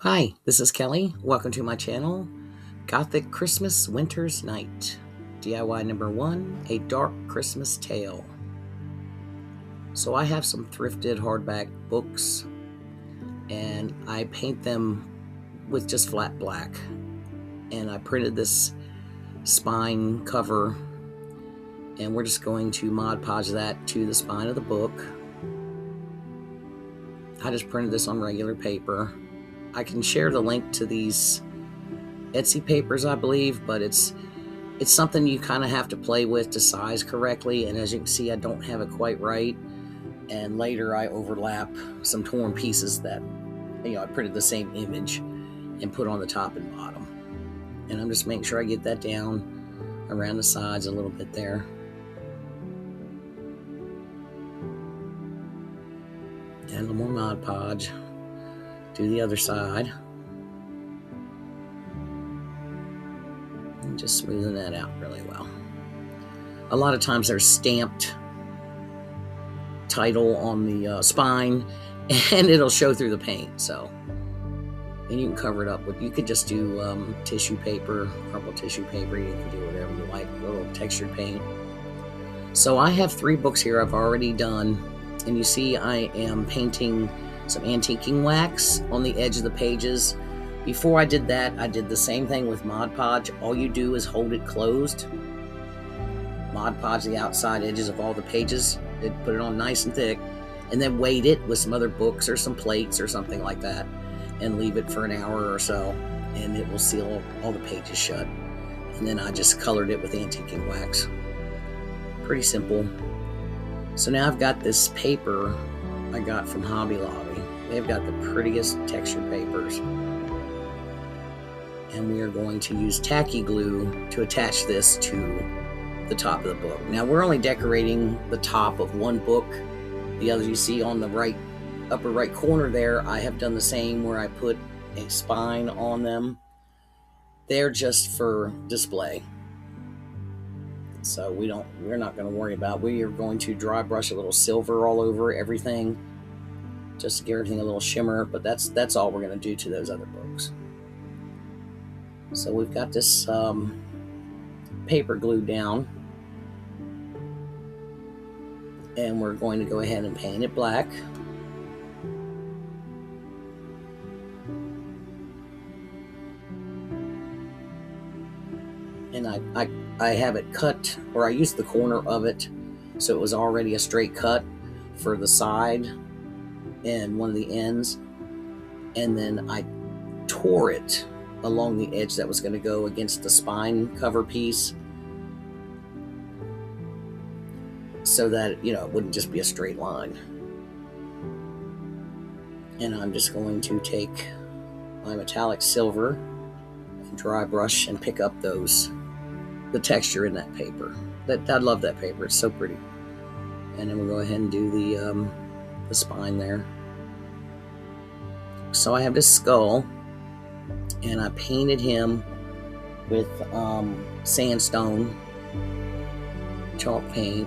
Hi, this is Kelly. Welcome to my channel, Gothic Christmas Winter's Night. DIY number 1, A Dark Christmas Tale. So I have some thrifted hardback books, and I paint them with just flat black. And I printed this spine cover, and we're just going to Mod Podge that to the spine of the book. I just printed this on regular paper. I can share the link to these Etsy papers, I believe, but it's something you kind of have to play with to size correctly, and as you can see, I don't have it quite right, and later I overlap some torn pieces that, I printed the same image and put on the top and bottom, and I'm just making sure I get that down around the sides a little bit there. And a little more Mod Podge. Do the other side. And just smoothing that out really well. A lot of times there's stamped title on the spine, and it'll show through the paint. So, and you can cover it up with, you could just do tissue paper, crumpled tissue paper. You can do whatever you like, a little textured paint. So I have 3 books here I've already done, and you see I am painting some antiquing wax on the edge of the pages. Before I did that, I did the same thing with Mod Podge. All you do is hold it closed, Mod Podge the outside edges of all the pages, put it on nice and thick, and then weight it with some other books or some plates or something like that, and leave it for an hour or so, and it will seal all the pages shut. And then I just colored it with antiquing wax. Pretty simple. So now I've got this paper I got from Hobby Lobby. They've got the prettiest textured papers. And we are going to use tacky glue to attach this to the top of the book. Now we're only decorating the top of one book. The other you see on the upper right corner there, I have done the same where I put a spine on them. They're just for display. So we're not going to worry about. We are going to dry brush a little silver all over everything, just to give everything a little shimmer. But that's all we're going to do to those other books. So we've got this paper glued down, and we're going to go ahead and paint it black. And I have it cut, or I used the corner of it, so it was already a straight cut for the side and one of the ends. And then I tore it along the edge that was going to go against the spine cover piece, so that, it wouldn't just be a straight line. And I'm just going to take my metallic silver and dry brush and pick up the texture in that paper. I love that paper. It's so pretty. And then we'll go ahead and do the spine there. So I have this skull, and I painted him with sandstone chalk paint,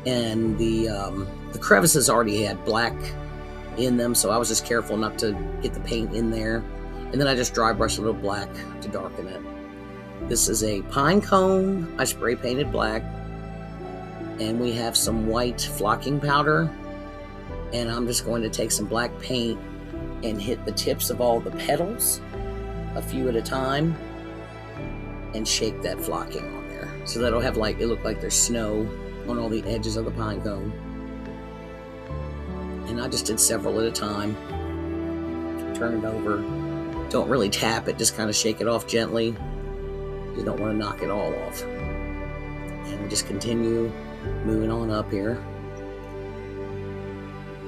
and the crevices already had black in them, so I was just careful not to get the paint in there. And then I just dry brushed a little black to darken it. This is a pine cone I spray painted black, and we have some white flocking powder, and I'm just going to take some black paint and hit the tips of all the petals a few at a time and shake that flocking on there, so that'll have it look like there's snow on all the edges of the pine cone. And I just did several at a time. Turn it over. Don't really tap it, just kind of shake it off gently. You don't want to knock it all off. And we just continue moving on up here.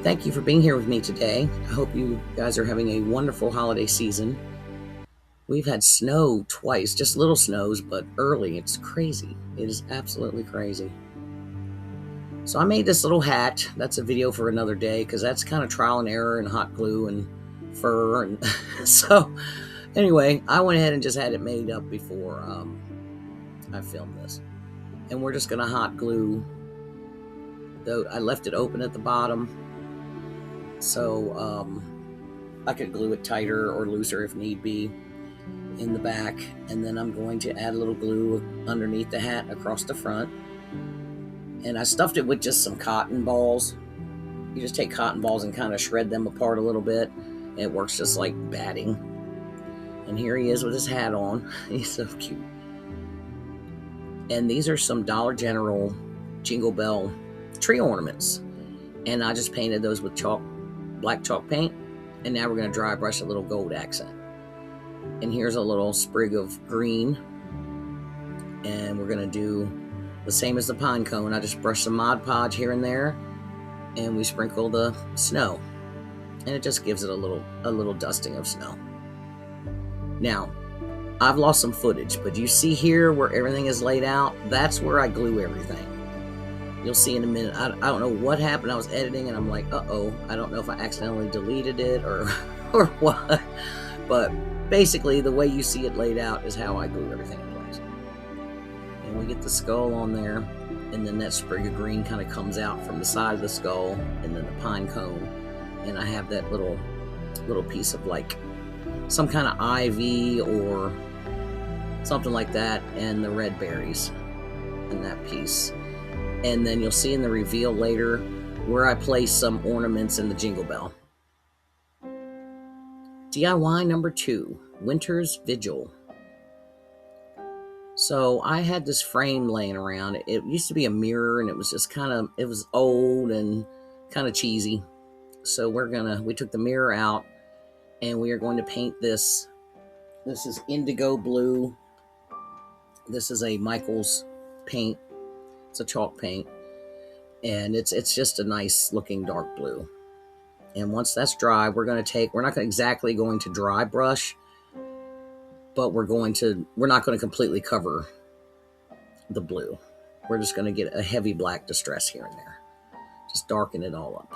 Thank you for being here with me today. I hope you guys are having a wonderful holiday season. We've had snow twice, just little snows, but early. It's crazy. It is absolutely crazy. So I made this little hat. That's a video for another day, because that's kind of trial and error and hot glue and fur. And so anyway, I went ahead and just had it made up before I filmed this. And we're just going to hot glue. Though I left it open at the bottom, so I could glue it tighter or looser if need be in the back. And then I'm going to add a little glue underneath the hat across the front. And I stuffed it with just some cotton balls. You just take cotton balls and kind of shred them apart a little bit. And it works just like batting. And here he is with his hat on. He's so cute. And these are some Dollar General Jingle Bell tree ornaments. And I just painted those with black chalk paint. And now we're going to dry brush a little gold accent. And here's a little sprig of green. And we're going to do the same as the pine cone. I just brush some Mod Podge here and there. And we sprinkle the snow. And it just gives it a little dusting of snow. Now, I've lost some footage, but you see here where everything is laid out? That's where I glue everything. You'll see in a minute. I don't know what happened. I was editing and I'm like, uh-oh. I don't know if I accidentally deleted it or what. But basically, the way you see it laid out is how I glue everything in place. And we get the skull on there, and then that sprig of green kind of comes out from the side of the skull, and then the pine cone. And I have that little piece of like some kind of ivy or something like that, and the red berries in that piece. And then you'll see in the reveal later where I place some ornaments in the Jingle Bell. DIY number 2, Winter's Vigil. So I had this frame laying around. It used to be a mirror, and it was just it was old and kind of cheesy. So we took the mirror out, and we are going to paint this. This is indigo blue. This is a Michaels paint. It's a chalk paint, and it's just a nice looking dark blue. And once that's dry, we're not exactly going to dry brush, but we're not going to completely cover the blue. We're just going to get a heavy black distress here and there. Just darken it all up.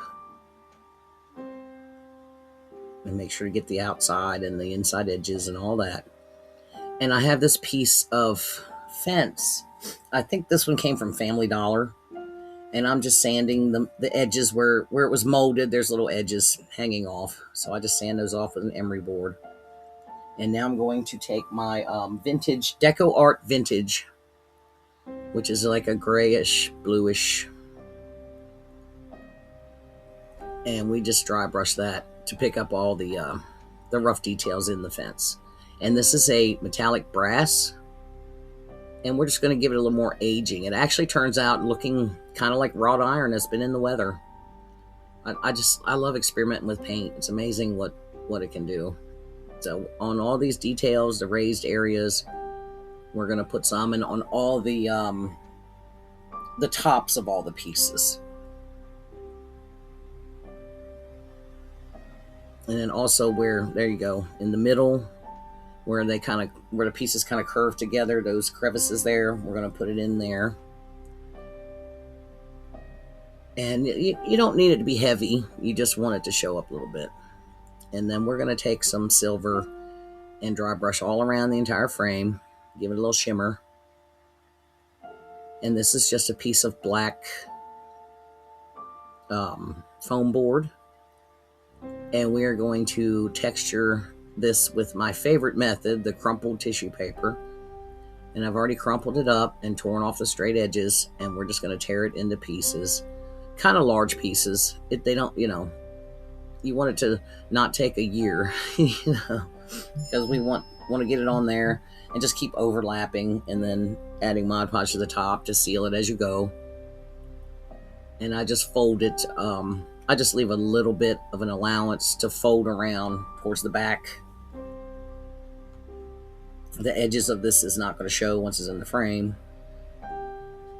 And make sure to get the outside and the inside edges and all that. And I have this piece of fence. I think this one came from Family Dollar. And I'm just sanding the edges where it was molded. There's little edges hanging off. So I just sand those off with an emery board. And now I'm going to take my vintage, Deco Art Vintage, which is like a grayish, bluish. And we just dry brush that to pick up all the rough details in the fence. And this is a metallic brass. And we're just going to give it a little more aging. It actually turns out looking kind of like wrought iron that's been in the weather. I love experimenting with paint. It's amazing what it can do. So on all these details, the raised areas, we're going to put some in on all the tops of all the pieces. And then also there you go, in the middle, where the pieces kind of curve together, those crevices there, we're going to put it in there. And you don't need it to be heavy. You just want it to show up a little bit. And then we're going to take some silver and dry brush all around the entire frame. Give it a little shimmer. And this is just a piece of black foam board. And we are going to texture this with my favorite method, the crumpled tissue paper. And I've already crumpled it up and torn off the straight edges, and we're just going to tear it into pieces, kind of large pieces. They don't, you want it to not take a year, because we want to get it on there and just keep overlapping and then adding Mod Podge to the top to seal it as you go. And I just fold it, I just leave a little bit of an allowance to fold around towards the back. The edges of this is not going to show once it's in the frame,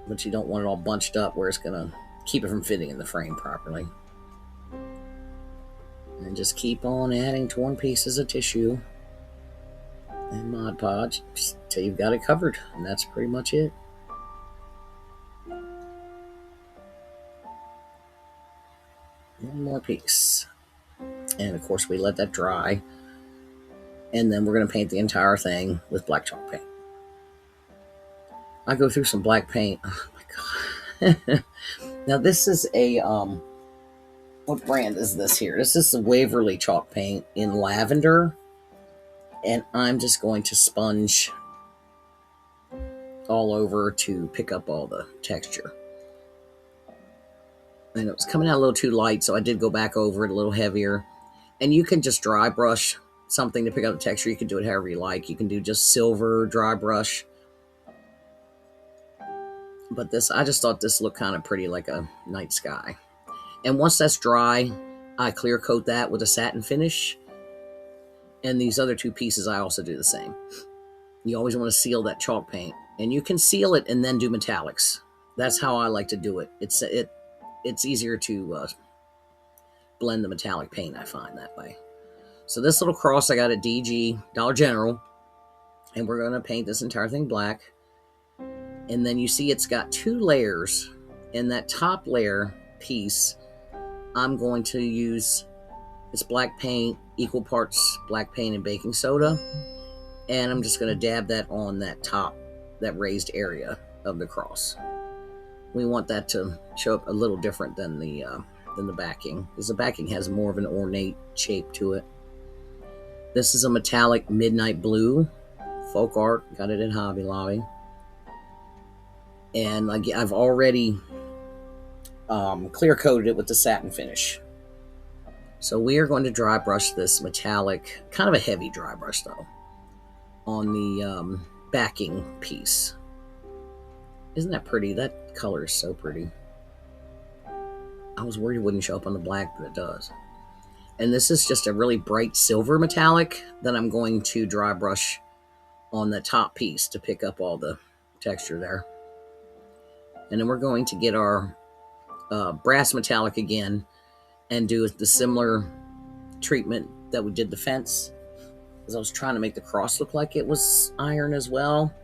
but you don't want it all bunched up where it's going to keep it from fitting in the frame properly. And just keep on adding torn pieces of tissue and Mod Podge until you've got it covered. And that's pretty much it. One more piece. And of course we let that dry. And then we're going to paint the entire thing with black chalk paint. I go through some black paint. Oh my God. Now this is a what brand is this here? This is the Waverly chalk paint in lavender. And I'm just going to sponge all over to pick up all the texture. And it was coming out a little too light, so I did go back over it a little heavier. And you can just dry brush something to pick up the texture. You can do it however you like. You can do just silver dry brush. But this, I just thought this looked kind of pretty, like a night sky. And once that's dry, I clear coat that with a satin finish. And these other two pieces, I also do the same. You always want to seal that chalk paint. And you can seal it and then do metallics. That's how I like to do it. It's easier to blend the metallic paint, I find, that way. So this little cross I got at DG, Dollar General. And we're going to paint this entire thing black. And then you see it's got two layers. In that top layer piece, I'm going to use this black paint, equal parts black paint and baking soda. And I'm just going to dab that on that top, that raised area of the cross. We want that to show up a little different than the backing, because the backing has more of an ornate shape to it. This is a metallic midnight blue, folk art, got it at Hobby Lobby. And I've already clear coated it with the satin finish. So we are going to dry brush this metallic, kind of a heavy dry brush though, on the backing piece. Isn't that pretty? That color is so pretty. I was worried it wouldn't show up on the black, but it does. And this is just a really bright silver metallic that I'm going to dry brush on the top piece to pick up all the texture there. And then we're going to get our brass metallic again and do the similar treatment that we did the fence, because I was trying to make the cross look like it was iron as well.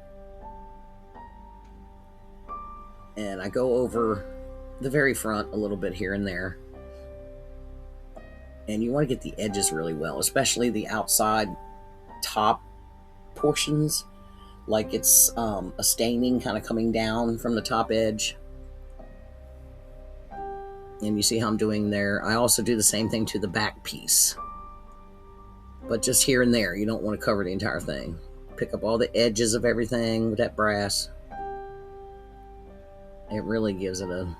And I go over the very front a little bit here and there. And you want to get the edges really well, especially the outside top portions, like it's a staining kind of coming down from the top edge. And you see how I'm doing there. I also do the same thing to the back piece, but just here and there. You don't want to cover the entire thing. Pick up all the edges of everything with that brass. It really gives it a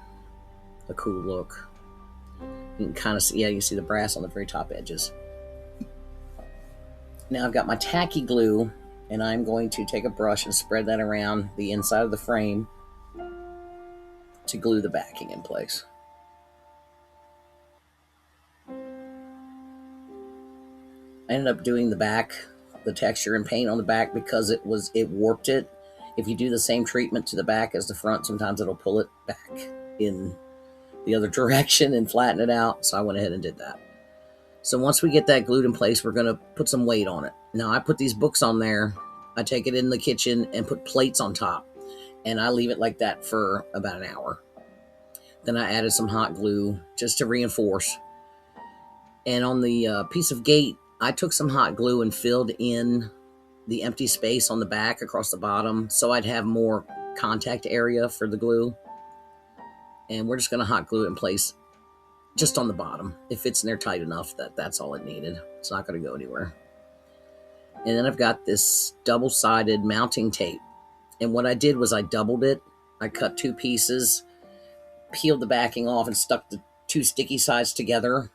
cool look. You can kind of see, yeah, you see the brass on the very top edges. Now I've got my tacky glue, and I'm going to take a brush and spread that around the inside of the frame to glue the backing in place. I ended up doing the back, the texture and paint on the back, because it warped it. If you do the same treatment to the back as the front, sometimes it'll pull it back in the other direction and flatten it out. So I went ahead and did that. So once we get that glued in place, we're going to put some weight on it. Now I put these books on there. I take it in the kitchen and put plates on top, and I leave it like that for about an hour. Then I added some hot glue just to reinforce. And on the piece of gate, I took some hot glue and filled in the empty space on the back across the bottom, so I'd have more contact area for the glue. And we're just going to hot glue it in place just on the bottom. It fits in there tight enough that that's all it needed. It's not going to go anywhere. And then I've got this double-sided mounting tape. And what I did was I doubled it. I cut two pieces, peeled the backing off, and stuck the two sticky sides together.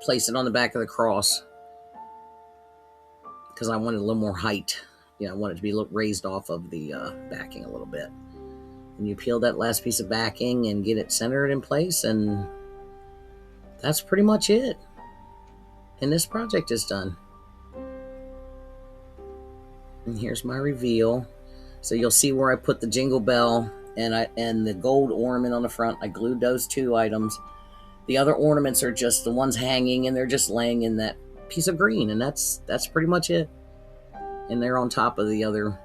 Placed it on the back of the cross, because I wanted a little more height. You know, I wanted it to be raised off of the backing a little bit. And you peel that last piece of backing and get it centered in place, and that's pretty much it. And this project is done. And here's my reveal. So you'll see where I put the jingle bell and the gold ornament on the front. I glued those two items. The other ornaments are just the ones hanging, and they're just laying in that piece of green, and that's pretty much it. And they're on top of the other,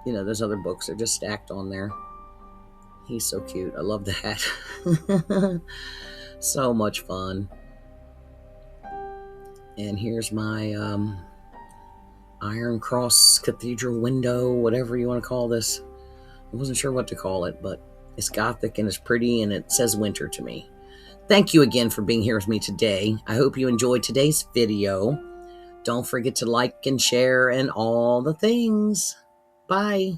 you know, those other books. They're just stacked on there. He's so cute. I love that. So much fun. And here's my iron cross cathedral window, whatever you want to call this. I wasn't sure what to call it, but it's Gothic and it's pretty, and it says winter to me. Thank you again for being here with me today. I hope you enjoyed today's video. Don't forget to like and share and all the things. Bye.